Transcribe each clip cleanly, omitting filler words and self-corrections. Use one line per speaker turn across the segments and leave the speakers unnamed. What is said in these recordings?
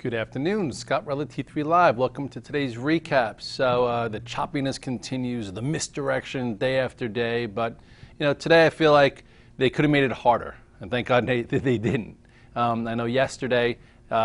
Good afternoon, Scott Redler, T3 Live. Welcome to today's recap. So the choppiness continues, the misdirection day after day, but today I feel like they could have made it harder, and thank God they didn't. I know yesterday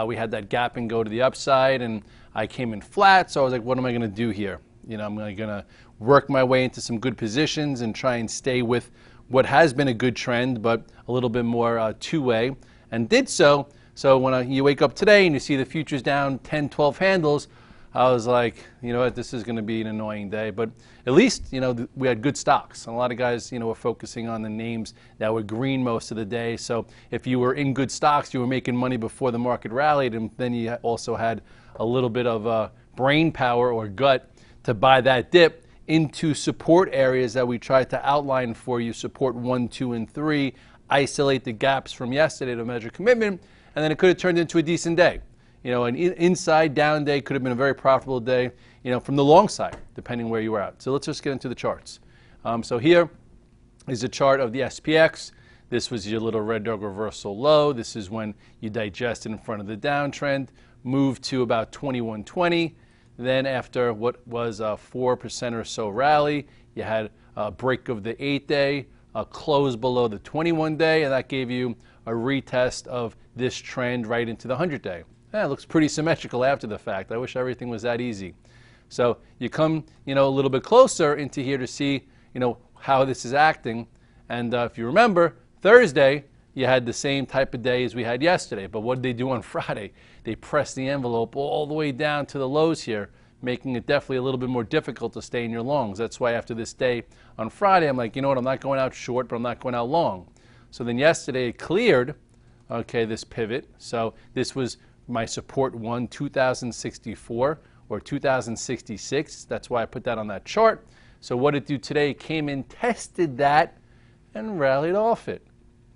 we had that gap and go to the upside, and I came in flat, so I was like, what am I going to do here? I'm going to work my way into some good positions and try and stay with what has been a good trend, but a little bit more two-way, and did so. So when you wake up today and you see the futures down 10, 12 handles, I was like, you know what, this is going to be an annoying day. But at least, we had good stocks. And a lot of guys, were focusing on the names that were green most of the day. So if you were in good stocks, you were making money before the market rallied. And then you also had a little bit of brain power or gut to buy that dip into support areas that we tried to outline for you, support 1, 2, and 3, isolate the gaps from yesterday to measure commitment. And then it could have turned into a decent day. An inside down day could have been a very profitable day, from the long side, depending where you were at. So let's just get into the charts. So here is a chart of the SPX. This was your little red dog reversal low. This is when you digested in front of the downtrend, moved to about 2120. Then after what was a 4% or so rally, you had a break of the 8-day, a close below the 21-day, and that gave you a retest of this trend right into the 100-day. It looks pretty symmetrical after the fact. I wish everything was that easy. So you come, a little bit closer into here to see, how this is acting. And if you remember, Thursday, you had the same type of day as we had yesterday. But what did they do on Friday? They pressed the envelope all the way down to the lows here, making it definitely a little bit more difficult to stay in your longs. That's why after this day on Friday, I'm like, you know what, I'm not going out short, but I'm not going out long. So then yesterday it cleared, this pivot. So this was my support 1, 2064 or 2066. That's why I put that on that chart. So what it do today, came in, tested that, and rallied off it.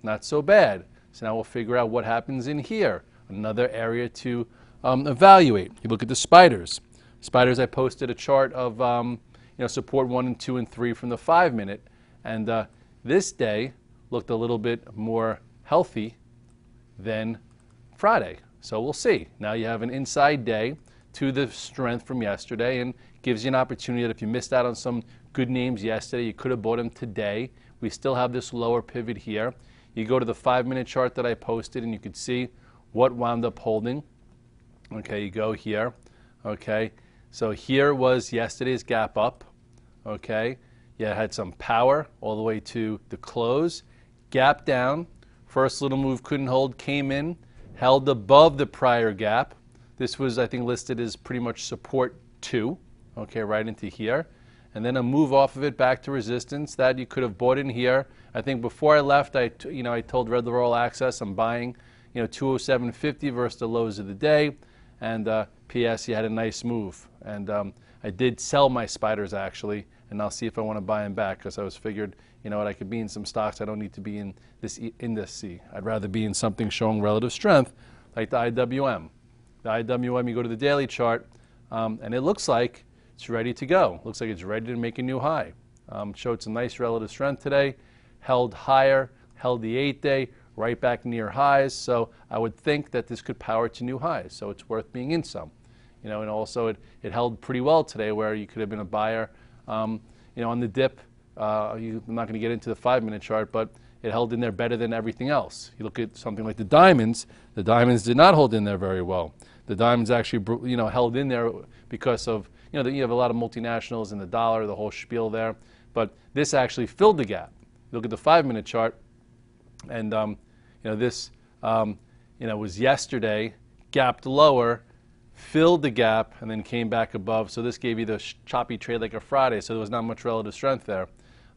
Not so bad. So now we'll figure out what happens in here. Another area to evaluate. You look at the spiders. Spiders, I posted a chart of support 1 and 2 and 3 from the 5-minute. And this day looked a little bit more healthy than Friday. So we'll see. Now you have an inside day to the strength from yesterday and gives you an opportunity that if you missed out on some good names yesterday, you could have bought them today. We still have this lower pivot here. You go to the 5-minute chart that I posted and you could see what wound up holding. Okay, you go here. Okay, so here was yesterday's gap up. Okay, you had some power all the way to the close. Gap down. First little move couldn't hold, came in, held above the prior gap. This was, I think, listed as pretty much support 2, okay, right into here. And then a move off of it back to resistance that you could have bought in here. I think before I left, I told Redler All Access I'm buying, 207.50 versus the lows of the day. And P.S. you had a nice move. And I did sell my spiders actually, and I'll see if I want to buy them back because I was figured, I could be in some stocks. I don't need to be in this index. I'd rather be in something showing relative strength like the IWM. The IWM, you go to the daily chart, and it looks like it's ready to go. Looks like it's ready to make a new high. Showed some nice relative strength today, held higher, held the 8-day, right back near highs. So I would think that this could power to new highs. So it's worth being in some. And also it held pretty well today where you could have been a buyer, on the dip. I'm not going to get into the 5-minute chart, but it held in there better than everything else. You look at something like the diamonds did not hold in there very well. The diamonds actually, held in there because of, you have a lot of multinationals in the dollar, the whole spiel there. But this actually filled the gap. You look at the 5-minute chart, and, this, was yesterday, gapped lower, filled the gap, and then came back above. So this gave you the choppy trade like a Friday, so there was not much relative strength there.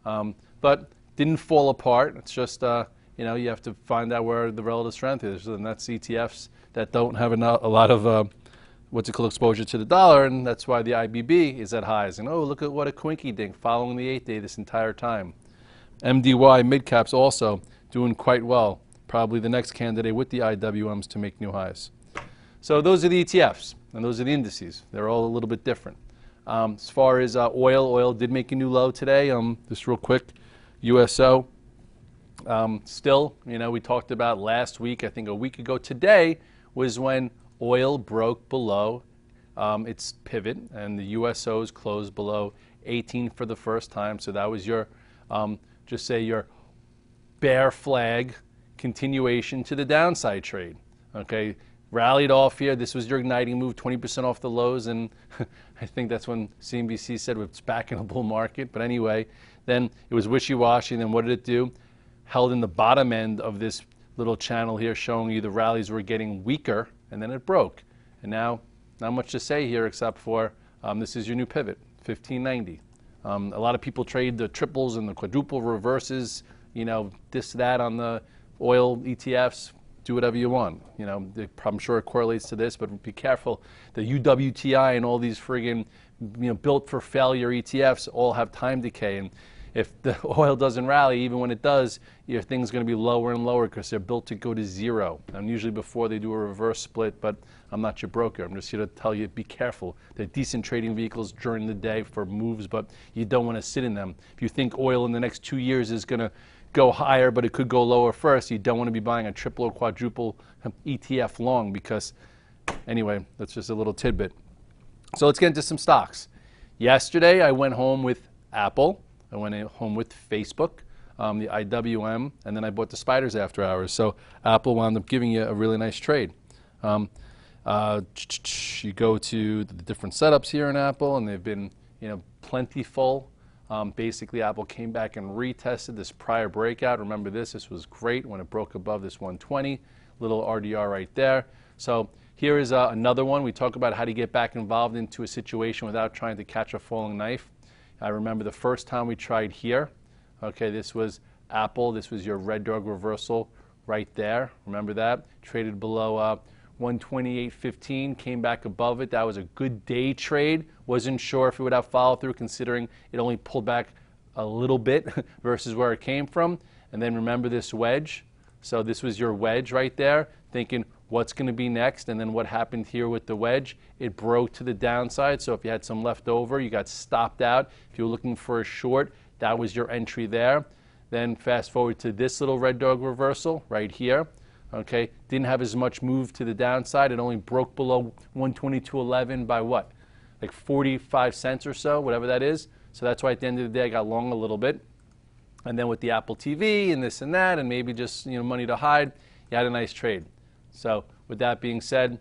But didn't fall apart. It's just, you have to find out where the relative strength is. And that's ETFs that don't have a lot of, exposure to the dollar, and that's why the IBB is at highs. And oh, look at what a quinky dink following the 8-day this entire time. MDY mid-caps also doing quite well. Probably the next candidate with the IWMs to make new highs. So those are the ETFs, and those are the indices. They're all a little bit different. As far as oil did make a new low today. Just real quick, USO. Still, we talked about last week, I think a week ago today, was when Oil broke below its pivot, and the USOs closed below 18 for the first time. So that was your, just say your bear flag continuation to the downside trade. Okay, rallied off here. This was your igniting move, 20% off the lows, and I think that's when CNBC said it's back in a bull market. But anyway, then it was wishy-washy. Then what did it do? Held in the bottom end of this little channel here, showing you the rallies were getting weaker, and then it broke. And now, not much to say here except for this is your new pivot, 1590. A lot of people trade the triples and the quadruple reverses, you know, this, that on the oil ETFs. Do whatever you want. You know, I'm sure it correlates to this, but be careful. The UWTI and all these friggin', you know, built for failure ETFs all have time decay. And if the oil doesn't rally, even when it does, your thing's going to be lower and lower because they're built to go to zero. And usually before they do a reverse split, but I'm not your broker. I'm just here to tell you, be careful. They're decent trading vehicles during the day for moves, but you don't want to sit in them. If you think oil in the next 2 years is going to go higher, but it could go lower first, you don't want to be buying a triple or quadruple ETF long because, anyway, that's just a little tidbit. So let's get into some stocks. Yesterday, I went home with Apple. I went home with Facebook, the IWM, and then I bought the spiders after hours. So Apple wound up giving you a really nice trade. You go to the different setups here in Apple, and they've been, you know, plentiful. Basically, Apple came back and retested this prior breakout. Remember this was great when it broke above this 120, little RDR right there. So here is another one. We talk about how to get back involved into a situation without trying to catch a falling knife. I remember the first time we tried here. Okay, this was Apple. This was your red dog reversal right there. Remember that? Traded below 128.15, came back above it. That was a good day trade. Wasn't sure if it would have follow through considering it only pulled back a little bit versus where it came from. And then remember this wedge. So this was your wedge right there, thinking what's going to be next. And then what happened here with the wedge? It broke to the downside. So if you had some left over, you got stopped out. If you were looking for a short, that was your entry there. Then fast forward to this little red dog reversal right here. Okay, didn't have as much move to the downside. It only broke below 122.11 by what? Like 45 cents or so, whatever that is. So that's why at the end of the day I got long a little bit. And then with the Apple TV and this and that, and maybe just, you know, money to hide, you had a nice trade. So with that being said,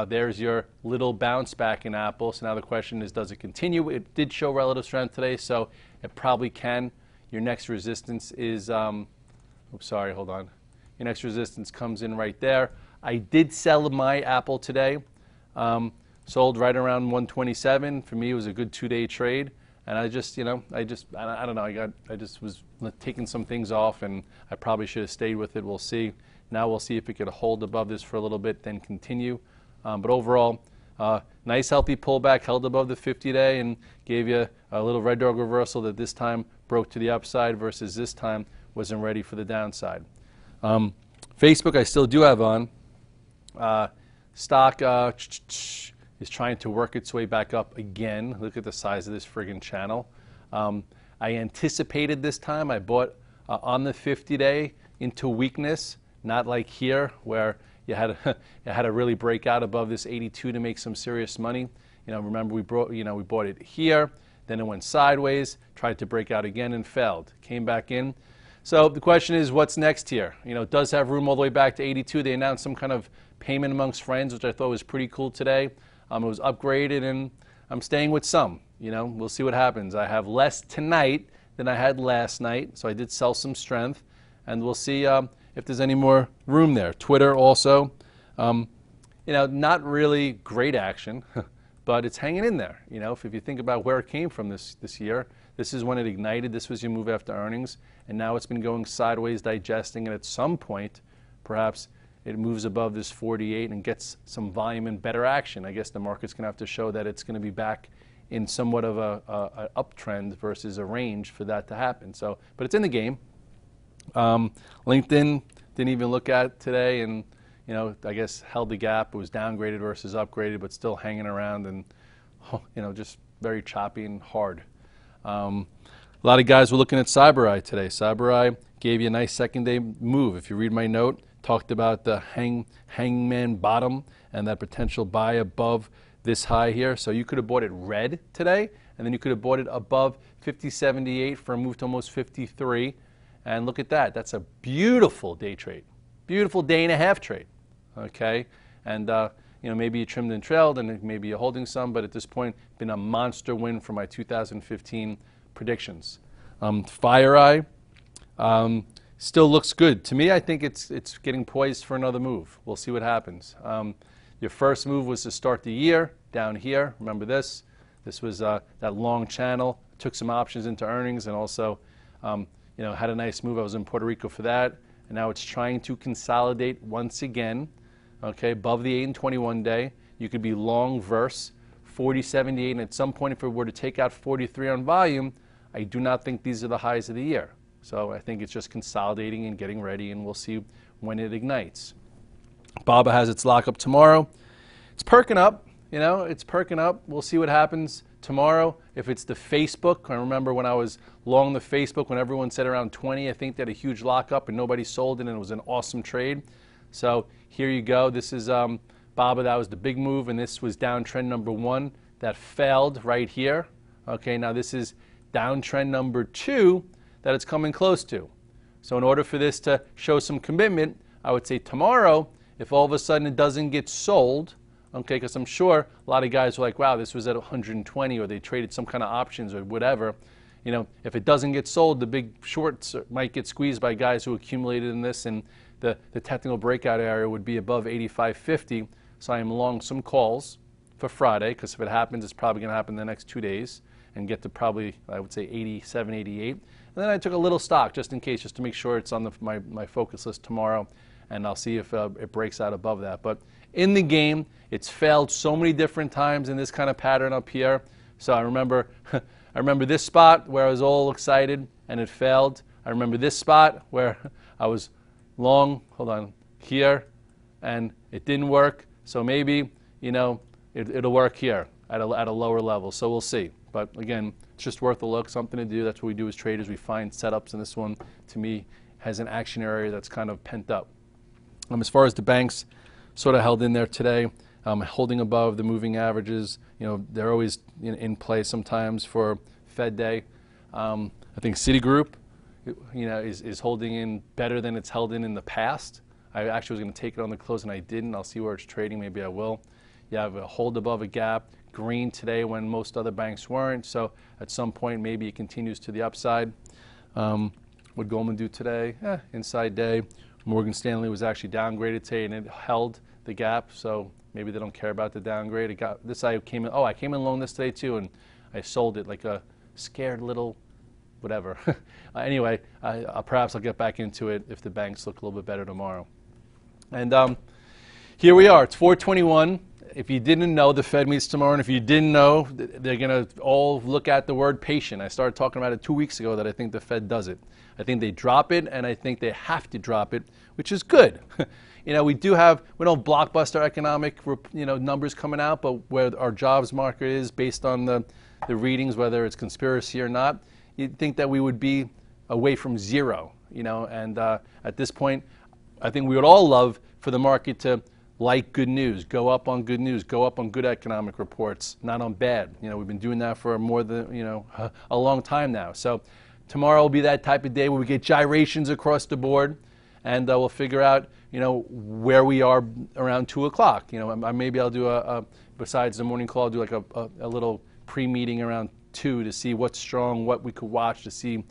there's your little bounce back in Apple. So now the question is, does it continue? It did show relative strength today, so it probably can. Your next resistance is, oops, sorry, hold on. Your next resistance comes in right there. I did sell my Apple today. Sold right around 127. For me, it was a good 2-day trade. And I just, you know, I don't know. I just was taking some things off, and I probably should have stayed with it. We'll see. Now we'll see if it could hold above this for a little bit, then continue. But overall, nice healthy pullback, held above the 50-day, and gave you a little red dog reversal that this time broke to the upside versus this time wasn't ready for the downside. Facebook, I still do have on. Stock is trying to work its way back up again. Look at the size of this friggin' channel. I anticipated this time. I bought on the 50-day into weakness, not like here where you had to really break out above this 82 to make some serious money. You know, remember we bought it here, then it went sideways, tried to break out again and failed. Came back in. So the question is, what's next here? You know, it does have room all the way back to 82. They announced some kind of payment amongst friends, which I thought was pretty cool today. It was upgraded, and I'm staying with some. You know, we'll see what happens. I have less tonight than I had last night, so I did sell some strength, and we'll see if there's any more room there. Twitter also, you know, not really great action, but it's hanging in there. You know, if you think about where it came from this year, this is when it ignited. This was your move after earnings, and now it's been going sideways, digesting, and at some point, perhaps it moves above this 48 and gets some volume and better action. I guess the market's going to have to show that it's going to be back in somewhat of a uptrend versus a range for that to happen. So, but it's in the game. LinkedIn didn't even look at today, and you know, I guess held the gap. It was downgraded versus upgraded, but still hanging around, and you know, just very choppy and hard. A lot of guys were looking at CyberEye today. CyberEye gave you a nice second day move. If you read my note, talked about the hangman bottom and that potential buy above this high here. So you could have bought it red today, and then you could have bought it above 50.78 for a move to almost 53. And look at that. That's a beautiful day trade. Beautiful day and a half trade. Okay? And maybe you trimmed and trailed, and maybe you're holding some, but at this point, been a monster win for my 2015 predictions. FireEye still looks good. To me, I think it's getting poised for another move. We'll see what happens. Your first move was to start the year down here. Remember this? This was that long channel. Took some options into earnings, and also had a nice move. I was in Puerto Rico for that, and now it's trying to consolidate once again. Okay, above the 8 and 21 day. You could be long verse 40.78, and at some point, if it were to take out 43 on volume, I do not think these are the highs of the year. So I think it's just consolidating and getting ready, and we'll see when it ignites. BABA has its lockup tomorrow. It's perking up, it's perking up. We'll see what happens tomorrow. If it's the Facebook, I remember when I was long the Facebook, when everyone said around 20, I think they had a huge lockup and nobody sold it, and it was an awesome trade. So here you go. This is BABA. That was the big move, and this was downtrend number 1 that failed right here. Okay, now this is downtrend number 2 that it's coming close to. So in order for this to show some commitment, I would say tomorrow, if all of a sudden it doesn't get sold, okay, because I'm sure a lot of guys were like, wow, this was at 120, or they traded some kind of options or whatever. If it doesn't get sold, the big shorts might get squeezed by guys who accumulated in this, and the technical breakout area would be above 85.50. So I am long some calls for Friday, because if it happens, it's probably going to happen in the next 2 days and get to probably, I would say, 87, 88. And then I took a little stock just in case, just to make sure it's on my focus list tomorrow, and I'll see if it breaks out above that. But in the game, it's failed so many different times in this kind of pattern up here. So I remember this spot where I was all excited and it failed. I remember this spot where I was long, here, and it didn't work. So maybe, it'll work here at a lower level. So we'll see. But again, it's just worth a look, something to do. That's what we do as traders. We find setups, and this one, to me, has an action area that's kind of pent up. As far as the banks, sort of held in there today, holding above the moving averages. They're always in play sometimes for Fed Day. I think Citigroup, is holding in better than it's held in the past. I actually was going to take it on the close, and I didn't. I'll see where it's trading. Maybe I will. You have a hold above a gap. Green today when most other banks weren't. So at some point, maybe it continues to the upside. What Goldman do today? Inside day. Morgan Stanley was actually downgraded today, and it held the gap. So maybe they don't care about the downgrade. I came in long this today too, and I sold it like a scared little whatever. Anyway, perhaps I'll get back into it if the banks look a little bit better tomorrow. And here we are. It's 4:21. If you didn't know, the Fed meets tomorrow, and if you didn't know, they're going to all look at the word patient. I started talking about it 2 weeks ago that I think the Fed does it. I think they drop it, and I think they have to drop it, which is good. We don't have blockbuster economic numbers coming out, but where our jobs market is based on the readings, whether it's conspiracy or not, you'd think that we would be away from zero. And at this point, I think we would all love for the market to like good news, go up on good news, go up on good economic reports, not on bad. We've been doing that for more than a long time now. So tomorrow will be that type of day where we get gyrations across the board, and we'll figure out where we are around 2 o'clock. Maybe I'll do besides the morning call, I'll do like a little pre-meeting around 2 to see what's strong, what we could watch, to see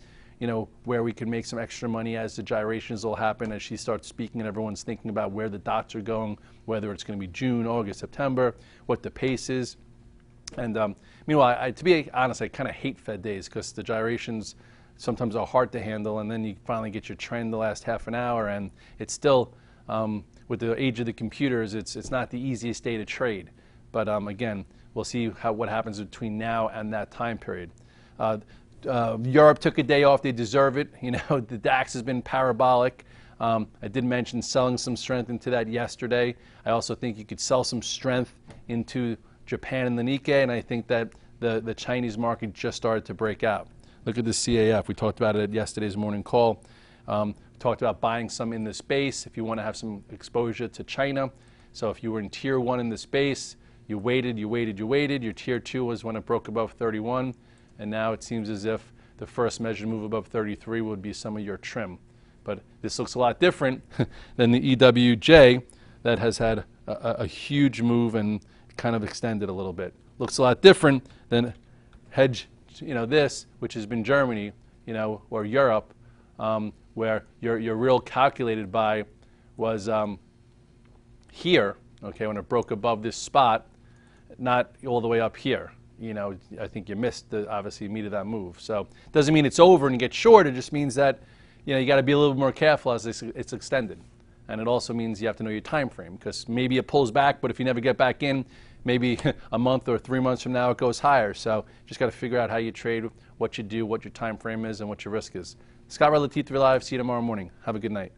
where we can make some extra money as the gyrations will happen, as she starts speaking and everyone's thinking about where the dots are going, whether it's going to be June, August, September, what the pace is. And meanwhile, to be honest, I kind of hate Fed days because the gyrations sometimes are hard to handle, and then you finally get your trend the last half an hour, and it's still, with the age of the computers, it's not the easiest day to trade. But again, we'll see what happens between now and that time period. Europe took a day off. They deserve it. The DAX has been parabolic. I did mention selling some strength into that yesterday. I also think you could sell some strength into Japan and the Nikkei, and I think that the Chinese market just started to break out. Look at the CAF. We talked about it at yesterday's morning call. talked about buying some in the space if you want to have some exposure to China. So if you were in tier 1 in the space, you waited. Your tier 2 was when it broke above 31, and now it seems as if the first measured move above 33 would be some of your trim. But this looks a lot different than the EWJ that has had a huge move and kind of extended a little bit. Looks a lot different than hedge, this, which has been Germany, or Europe, where your real calculated buy was here, okay, when it broke above this spot, not all the way up here. I think you missed the obviously meat of that move. So it doesn't mean it's over and you get short. It just means that you got to be a little more careful as it's extended. And it also means you have to know your time frame, because maybe it pulls back, but if you never get back in, maybe a month or 3 months from now it goes higher. So just got to figure out how you trade, what you do, what your time frame is, and what your risk is. Scott Redler, T3 Live. See you tomorrow morning. Have a good night.